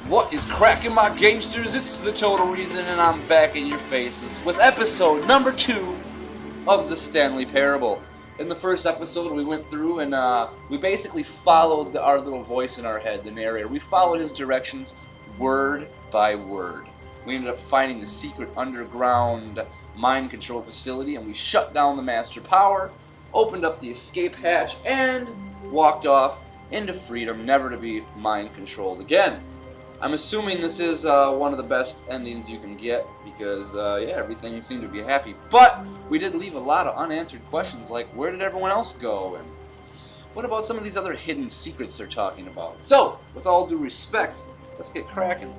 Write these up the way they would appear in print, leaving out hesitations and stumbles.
What is cracking, my gangsters? It's the Total Reason, and I'm back in your faces with episode number 2 of the Stanley Parable. In the first episode, we went through and we basically followed our little voice in our head, the narrator. We followed his directions word by word. We ended up finding the secret underground mind control facility, and we shut down the master power, opened up the escape hatch, and walked off into freedom, never to be mind controlled again. I'm assuming this is one of the best endings you can get because, yeah, everything seemed to be happy. But we did leave a lot of unanswered questions like, where did everyone else go? And what about some of these other hidden secrets they're talking about? So, with all due respect, let's get cracking.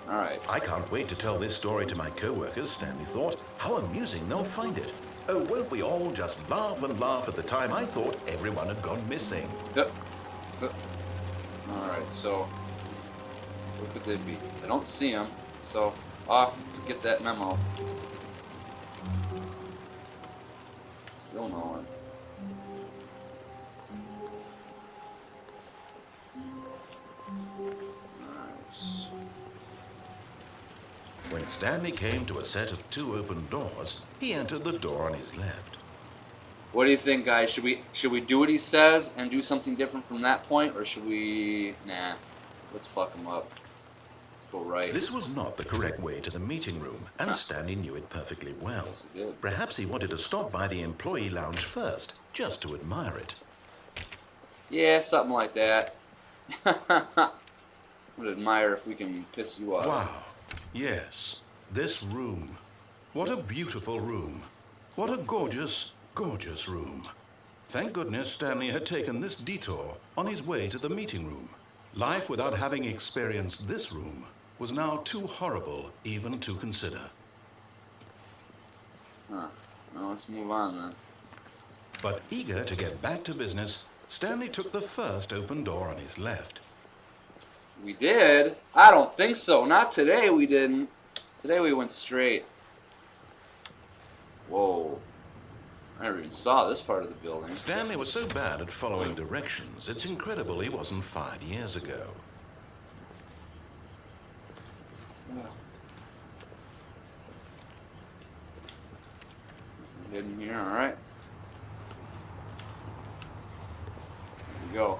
Alright. I can't wait to tell this story to my co-workers, Stanley thought. How amusing they'll find it. Oh, won't we all just laugh and laugh at the time I thought everyone had gone missing? Alright, so what could they be? I don't see them, so off to get that memo. Still no one. Alright. When Stanley came to a set of 2 open doors, he entered the door on his left. What do you think, guys? Should we do what he says and do something different from that point, or should we? Nah, let's fuck him up. Let's go right. This was not the correct way to the meeting room, and Stanley knew it perfectly well. That's good. Perhaps he wanted to stop by the employee lounge first, just to admire it. Yeah, something like that. Would admire if we can piss you off. Wow. Yes, this room. What a beautiful room. What a gorgeous room. Thank goodness Stanley had taken this detour on his way to the meeting room. Life without having experienced this room was now too horrible even to consider. Huh. Well, let's move on then. But eager to get back to business, Stanley took the first open door on his left. We did? I don't think so. Not today we didn't. Today we went straight. Whoa. I never even saw this part of the building. Stanley was so bad at following directions, it's incredible he wasn't fired years ago. Nothing hidden here, alright. Here we go.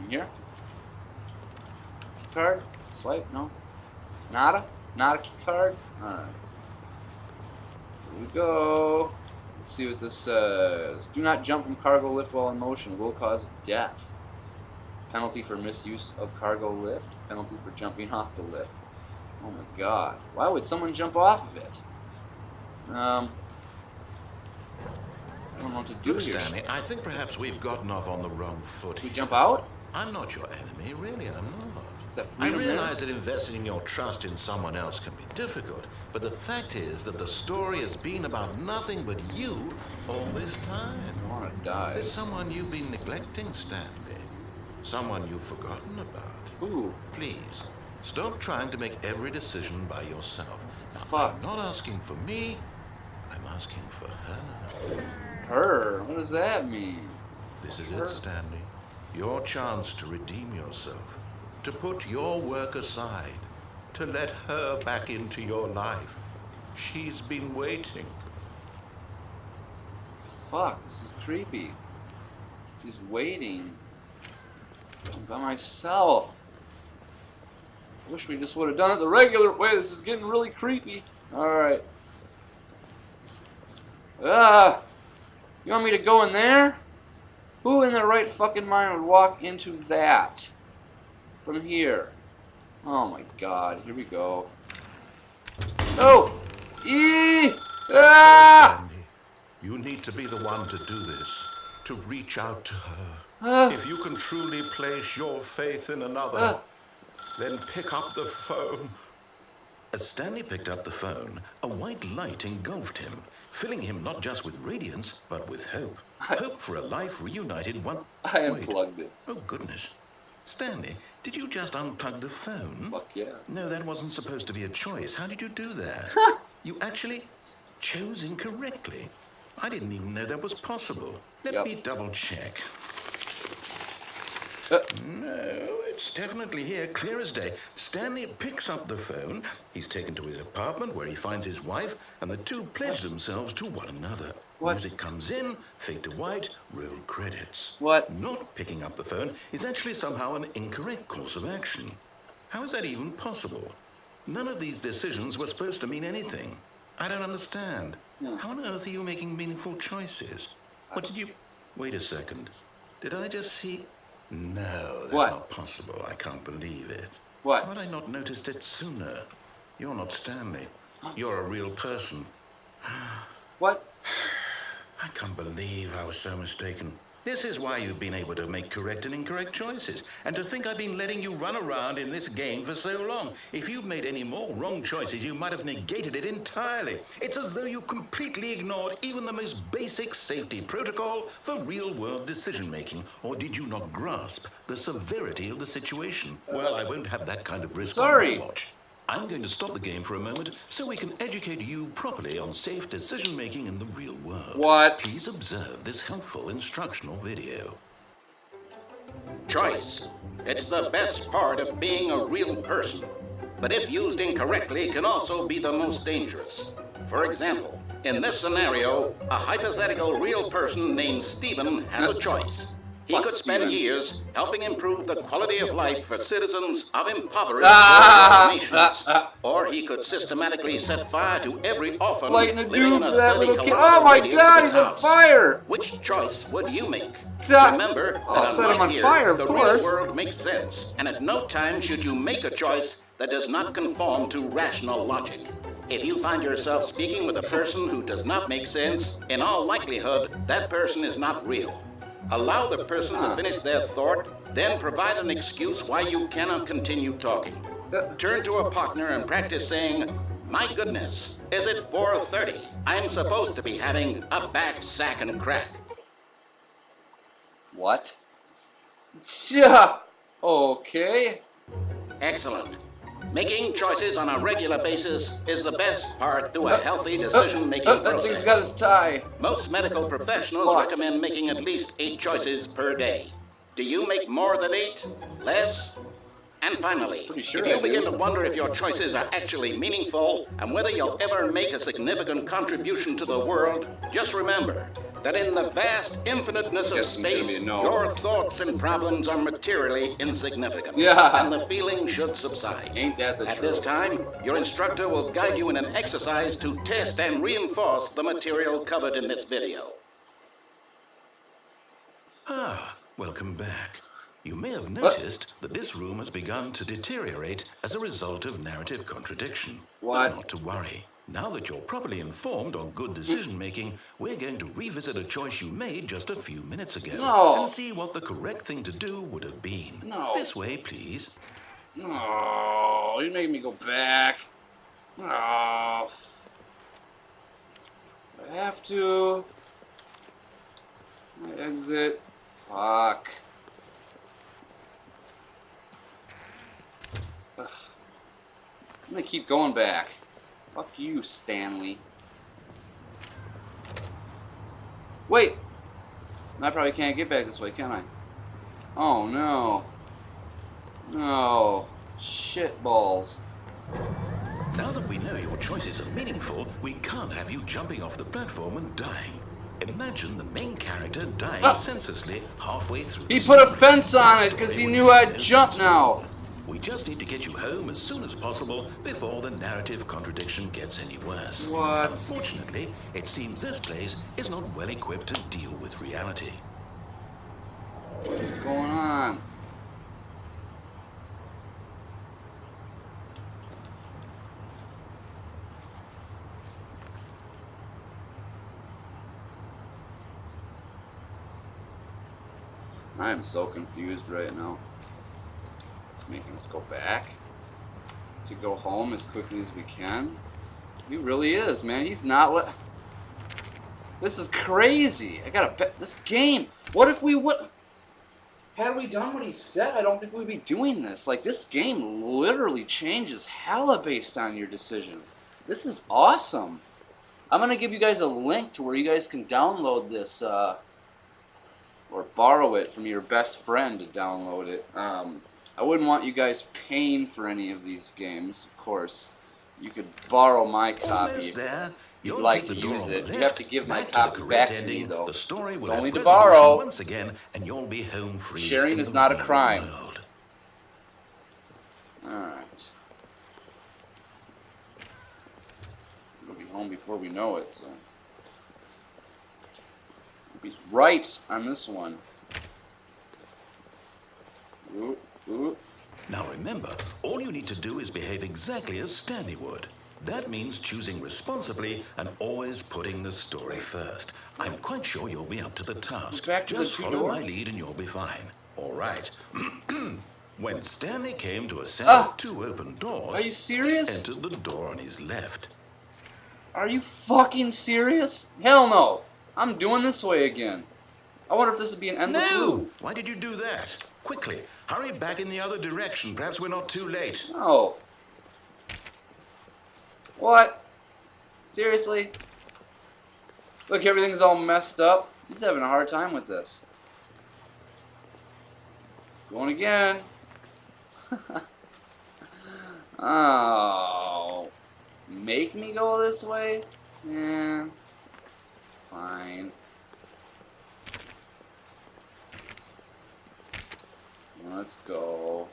In here? Key card? Swipe? No? Nada? Not a key card? Alright. Here we go. Let's see what this says. Do not jump from cargo lift while in motion. It will cause death. Penalty for misuse of cargo lift. Penalty for jumping off the lift. Oh my god. Why would someone jump off of it? I don't know what to do Look, here. Stanley, I think perhaps we've gotten off on the wrong foot. We jump out? I'm not your enemy, really, I'm not. Is that I freedom realize that investing your trust in someone else can be difficult, but the fact is that the story has been about nothing but you all this time. I want to die. There's someone you've been neglecting, Stanley. Someone you've forgotten about. Ooh. Please, stop trying to make every decision by yourself. Now, Fuck. I'm not asking for me, I'm asking for her. Her? What does that mean? This is it, Stanley. Your chance to redeem yourself. To put your work aside, to let her back into your life. She's been waiting. Fuck, this is creepy. She's waiting. I'm by myself. I wish we just would have done it the regular way. This is getting really creepy. Alright. You want me to go in there? Who in their right fucking mind would walk into that? From here. Oh my god, here we go. Oh! Ah! Stanley, you need to be the one to do this. To reach out to her. If you can truly place your faith in another, then pick up the phone. As Stanley picked up the phone, a white light engulfed him, filling him not just with radiance, but with hope. Hope for a life reunited one... I unplugged it. Oh, goodness. Stanley, did you just unplug the phone? Fuck yeah. No, that wasn't supposed to be a choice. How did you do that? You actually chose incorrectly. I didn't even know that was possible. Let me double check. No, it's definitely here, clear as day. Stanley picks up the phone. He's taken to his apartment where he finds his wife, and the two pledge themselves to one another. What? Music comes in, fade to white, roll credits. What? Not picking up the phone is actually somehow an incorrect course of action. How is that even possible? None of these decisions were supposed to mean anything. I don't understand. No. How on earth are you making meaningful choices? What did you... Wait a second. Did I just see... No, that's What? not possible. I can't believe it. What? How had I not noticed it sooner? You're not Stanley. You're a real person. What? I can't believe I was so mistaken. This is why you've been able to make correct and incorrect choices. And to think I've been letting you run around in this game for so long. If you'd made any more wrong choices, you might have negated it entirely. It's as though you completely ignored even the most basic safety protocol for real-world decision-making. Or did you not grasp the severity of the situation? Well, I won't have that kind of risk on my watch. I'm going to stop the game for a moment so we can educate you properly on safe decision-making in the real world. What? Please observe this helpful instructional video. Choice. It's the best part of being a real person. But if used incorrectly, can also be the most dangerous. For example, in this scenario, a hypothetical real person named Stephen has a choice. He could spend years helping improve the quality of life for citizens of impoverished nations. Or he could systematically set fire to every orphan Lighting a living in dude a for that 30 little kid. kilometer Oh my radius god, of his he's on house. fire! Which choice would you make? Stop. Remember I'll that set him on here, fire, of the course. real world makes sense, and at no time should you make a choice that does not conform to rational logic. If you find yourself speaking with a person who does not make sense, in all likelihood, that person is not real. Allow the person to finish their thought, then provide an excuse why you cannot continue talking. Turn to a partner and practice saying, "My goodness, is it 4:30? I'm supposed to be having a back, sack, and crack." What? Yeah. Okay. Excellent. Making choices on a regular basis is the best part to a healthy decision-making That process. thing's got his tie. Most medical professionals Fuck. recommend making at least 8 choices per day. Do you make more than 8? Less? And finally, Pretty sure if you I do. begin to wonder if your choices are actually meaningful and whether you'll ever make a significant contribution to the world, just remember that in the vast infiniteness of Guess it's gonna be space, a no. your thoughts and problems are materially insignificant. Yeah. And the feeling should subside. Ain't that the At truth? this time, your instructor will guide you in an exercise to test and reinforce the material covered in this video. Ah, welcome back. You may have noticed that this room has begun to deteriorate as a result of narrative contradiction. What? But not to worry. Now that you're properly informed on good decision-making, we're going to revisit a choice you made just a few minutes ago. No. And see what the correct thing to do would have been. No. This way, please. No, you're making me go back. No. I have to. My exit. Fuck. Ugh. I'm gonna keep going back. Fuck you, Stanley. Wait! I probably can't get back this way, can I? Oh no. No. Shit balls. Now that we know your choices are meaningful, we can't have you jumping off the platform and dying. Imagine the main character dying senselessly halfway through He the put a story. fence on That it because story he would knew be I'd no jump sense now. at all. We just need to get you home as soon as possible before the narrative contradiction gets any worse. What? Unfortunately, it seems this place is not well equipped to deal with reality. What is going on? I am so confused right now. He's making us go back to go home as quickly as we can. He really is, man. He's not This is crazy. I gotta bet this game. What if we would? Had we done what he said, I don't think we'd be doing this. Like, this game literally changes hella based on your decisions. This is awesome. I'm gonna give you guys a link to where you guys can download this or borrow it from your best friend to download it. I wouldn't want you guys paying for any of these games, of course. You could borrow my copy Almost there. if you'd You'll like take the to door use on the it. You left, have to give my back copy to the back correct to me, ending. though. The story will It's only have to resolution borrow. once again, and you'll be home free. Sharing in is the not a real crime. world. Alright. We'll be home before we know it, so. He's right on this one. Ooh, ooh. Now remember, all you need to do is behave exactly as Stanley would. That means choosing responsibly and always putting the story first. I'm quite sure you'll be up to the task. Back to Just the two follow my doors? lead and you'll be fine. All right. When Stanley came to a set of two open doors, Are you serious? he entered the door on his left. Are you fucking serious? Hell no! I'm doing this way again. I wonder if this would be an endless loop. Why did you do that? Quickly, hurry back in the other direction. Perhaps we're not too late. No. What? Seriously? Look, everything's all messed up. He's having a hard time with this. Going again. Oh. Make me go this way? Yeah. Fine. Let's go.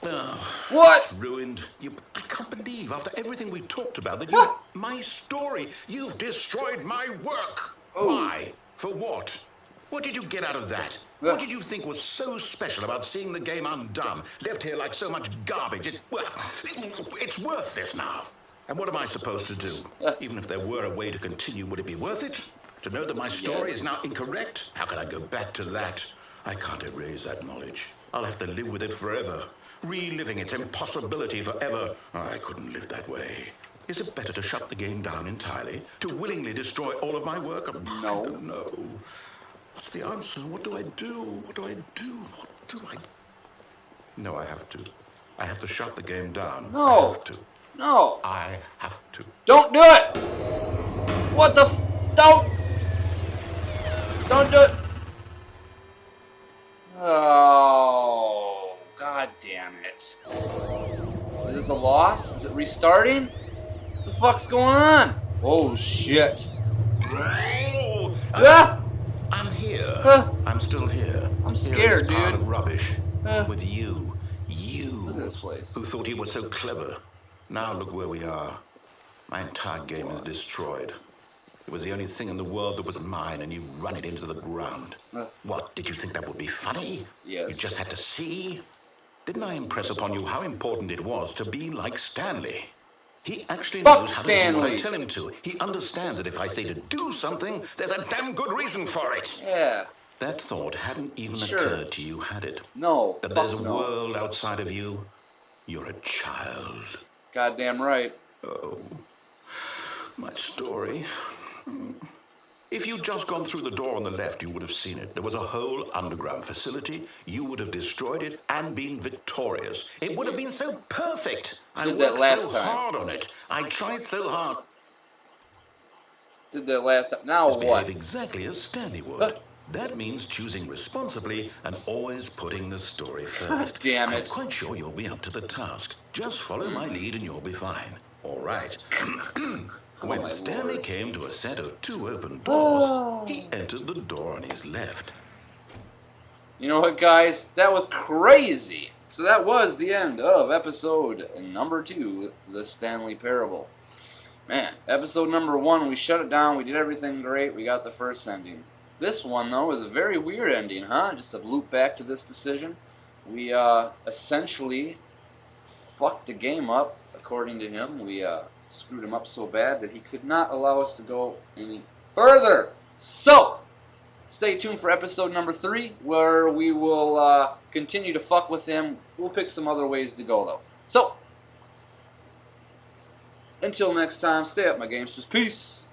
Oh, What? it's ruined. I can't believe, after everything we talked about, that you... My story. You've destroyed my work. Oh. Why? For what? What did you get out of that? What did you think was so special about seeing the game undone, left here like so much garbage? It's worthless now. And what am I supposed to do? Even if there were a way to continue, would it be worth it? To know that my story is now incorrect? How can I go back to that? I can't erase that knowledge. I'll have to live with it forever. Reliving its impossibility forever. I couldn't live that way. Is it better to shut the game down entirely? To willingly destroy all of my work? No. I don't know. What's the answer? What do I do? What do I do? What do I... No, I have to. I have to shut the game down. No. I have to. No. I have to. Don't do it! What the Don't do it! Oh, god damn it. Is this a loss? Is it restarting? What the fuck's going on? Oh shit. Ah! I'm here. Huh? I'm still here. I'm Here scared, in this pile dude. of rubbish. Huh? With you. You. Look at this place. Who thought you were so clever. Now look where we are. My entire game is destroyed. It was the only thing in the world that was mine, and you run it into the ground. What, did you think that would be funny? Yes. You just had to see? Didn't I impress upon you how important it was to be like Stanley? He actually Fuck knows how to do what I Stanley. tell him to. He understands that if I say to do something, there's a damn good reason for it. Yeah. That thought hadn't even Sure. occurred to you, had it? No. That Fuck there's a no. world outside of you? You're a child. Goddamn right. Oh, my story. If you'd just gone through the door on the left, you would have seen it. There was a whole underground facility. You would have destroyed it and been victorious. It would have been so perfect. I Did that worked last so time. hard on it. I tried so hard. Did that last time. Now Behave what? exactly as Stanley would. That means choosing responsibly and always putting the story first. damn I'm it. quite sure you'll be up to the task. Just follow my lead and you'll be fine. All right. When my Stanley Lord. came to a set of two open doors, he entered the door on his left. You know what, guys? That was crazy. So that was the end of episode number 2, The Stanley Parable. Man, episode number 1, we shut it down. We did everything great. We got the first ending. This one, though, is a very weird ending, huh? Just to loop back to this decision. We essentially fucked the game up, according to him. We screwed him up so bad that he could not allow us to go any further. So, stay tuned for episode number 3, where we will continue to fuck with him. We'll pick some other ways to go, though. So, until next time, stay up, my gamesters. Peace.